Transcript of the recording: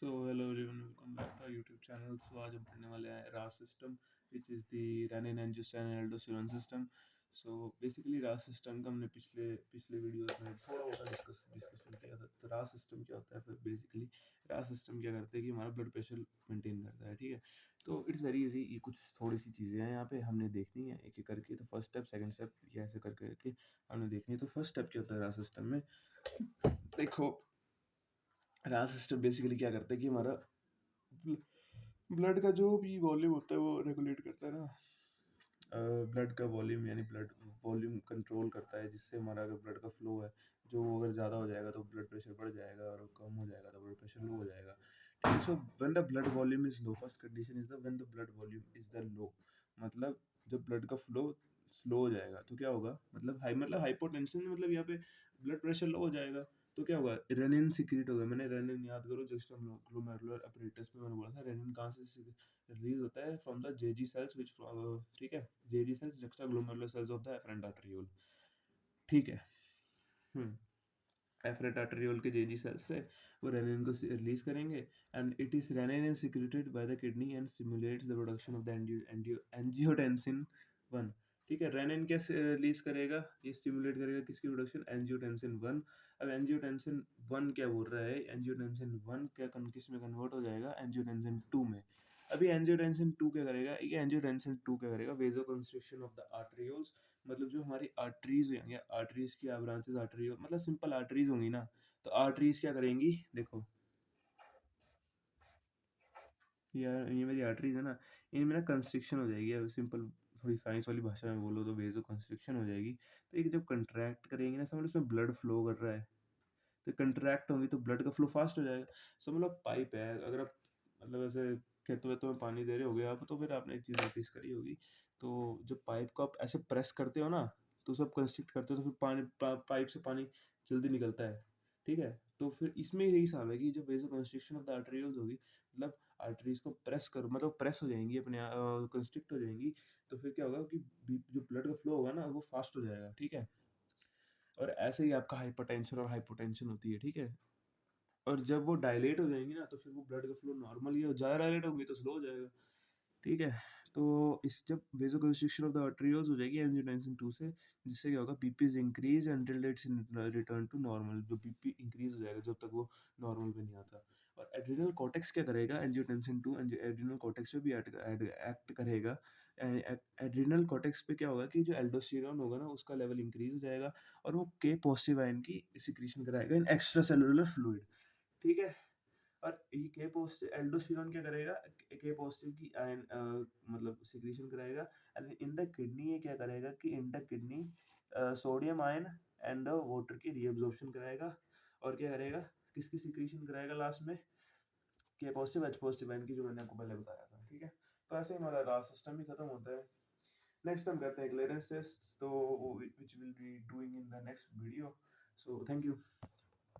So hello everyone, welcome back to YouTube channel. So आज हम पढ़ने वाले हैं RAAS system, which is the renin angiotensin aldosterone system. So basically RAAS system का हमने पिछले पिछले वीडियोस में थोड़ा बहुत डिस्कशन किया था। तो रास सिस्टम क्या होता है? फिर बेसिकली रास सिस्टम क्या करता है कि हमारा ब्लड प्रेशर मेंटेन करता है, ठीक है। तो इट्स वेरी इजी। ये कुछ थोड़ी सी चीज़ें हैं यहाँ पे हमने देखनी है एक एक करके। तो फर्स्ट स्टेप, सेकंड स्टेप, ये ऐसे करके हमने देखनी है। तो फर्स्ट स्टेप क्या होता है रास सिस्टम में? देखो, रास सिस्टम बेसिकली क्या करता है कि हमारा ब्लड का जो भी वॉल्यूम होता है वो रेगुलेट करता है ना। ब्लड का वॉल्यूम यानी ब्लड वॉल्यूम कंट्रोल करता है, जिससे हमारा अगर ब्लड का फ्लो है जो अगर ज़्यादा हो जाएगा तो ब्लड प्रेशर बढ़ जाएगा, और कम हो जाएगा तो ब्लड प्रेशर लो हो जाएगा, ठीक है। So when the blood volume is low, first condition is the when the blood volume is the low, मतलब जब ब्लड का फ्लो स्लो हो जाएगा तो क्या होगा, मतलब हाइपोटेंशन, मतलब यहाँ पे ब्लड प्रेशर लो हो जाएगा तो क्या होगा, रेनिन सिक्रीट होगा। मैंने रेनिन याद करो, जस्ट ग्लोमेरुलर अपरेटस में मैंने बोला था रेनिन कहाँ से रिलीज होता है, from the JG cells which, ठीक है, JG cells, juxta glomerular cells of the efferent arteriole, ठीक है। हम्म एफरेंट आर्टरियोल के जेजी सेल्स से वो रेनिन को रिलीज करेंगे, and it is renin is secreted by the kidney and stimulates the production of the angiotensin 1, ठीक है। रेनिन कैसे रिलीज करेगा? ये स्टिमुलेट करेगा किसकी प्रोडक्शन? एंजियोटेंसिन 1। अब एंजियोटेंसिन 1 क्या बोल रहा है? एंजियोटेंसिन 1 क्या किस में कन्वर्ट हो जाएगा? एंजियोटेंसिन 2 में। अभी एंजियोटेंसिन 2 क्या करेगा? ये एंजियोटेंसिन 2 क्या करेगा? वेजो कंस्ट्रिक्शन ऑफ द आर्टरियोल्स, मतलब जो हमारी आर्टरीज होंगी, आर्टरीज की ब्रांचेस, आर्टरी मतलब सिंपल आर्टरीज होंगी ना, तो आर्टरीज क्या करेंगी? देखो, ये मेरी आर्टरीज है ना, इनमें ना कंस्ट्रिक्शन हो जाएगी। अब सिंपल थोड़ी साइंस वाली भाषा में बोलो तो वेजो कंस्ट्रिक्शन हो जाएगी। तो एक जब कंट्रैक्ट करेंगे ना, समझ लो उसमें ब्लड फ्लो कर रहा है, तो कंट्रैक्ट होंगी तो ब्लड का फ्लो फास्ट हो जाएगा। समझ लो पाइप है, अगर आप मतलब ऐसे खेतों वेतों में पानी दे रहे होगे आप, तो फिर आपने एक चीज़ नोटिस करी होगी, तो जब पाइप को आप ऐसे प्रेस करते हो ना, तो सब कंस्ट्रिक्ट करते हो, तो फिर पाइप से पानी जल्दी निकलता है, ठीक है। तो फिर इसमें यही हिसाब है कि जब वेजो कंस्ट्रिक्शन ऑफ द आर्टरियोल्स होगी, मतलब आर्टरीज को प्रेस करो, मतलब प्रेस हो जाएंगी अपने कंस्ट्रिक्ट हो जाएंगी, तो फिर क्या होगा कि जो ब्लड का फ्लो होगा ना वो फास्ट हो जाएगा, ठीक है। और ऐसे ही आपका हाइपरटेंशन और हाइपोटेंशन होती है, ठीक है। और जब वो डायलेट हो जाएँगी ना, तो फिर वो ब्लड का फ्लो नॉर्मल ही हो, ज़्यादा डायलेट होंगी तो स्लो हो जाएगा, ठीक है। तो इस जब वेसोकंस्ट्रिक्शन ऑफ द आर्टरियोल्स हो जाएगी एंजियोटेंसिन 2 से, जिससे क्या होगा, BP is increase until it's return to normal, जो बीपी इंक्रीज़ हो जाएगा जब तक वो नॉर्मल पे नहीं आता। और एड्रिनल कॉर्टेक्स क्या करेगा? एंजियोटेंसिन 2 एड्रिनल कॉर्टेक्स पे भी एक्ट करेगा। एड्रिनल कॉर्टेक्स पे क्या होगा कि जो एल्डोस्टेरोन होगा ना, उसका लेवल इंक्रीज़ हो जाएगा, और वो के पॉजिटिव आयन की सिक्रीशन कराएगा इन एक्स्ट्रा सेलुलर फ्लूइड, ठीक है। और ये के पॉजिटिव एल्डोस्टेरोन क्या करेगा? के पॉजिटिव की आयन मतलब सिक्रीशन कराएगा, एंड इन द किडनी ये क्या करेगा कि in the kidney sodium ion and the water की रीअब्जॉर्प्शन कराएगा, और क्या करेगा, किसकी सिक्रीशन कराएगा लास्ट में? के पॉजिटिव एच पॉजिटिव आयन की, जो मैंने आपको पहले बताया था, ठीक है। तो ऐसे ही हमारा लास्ट सिस्टम भी खत्म होता है। नेक्स्ट हम करते हैं क्लियरेंस टेस्ट, तो which will be doing in the next video. So thank you.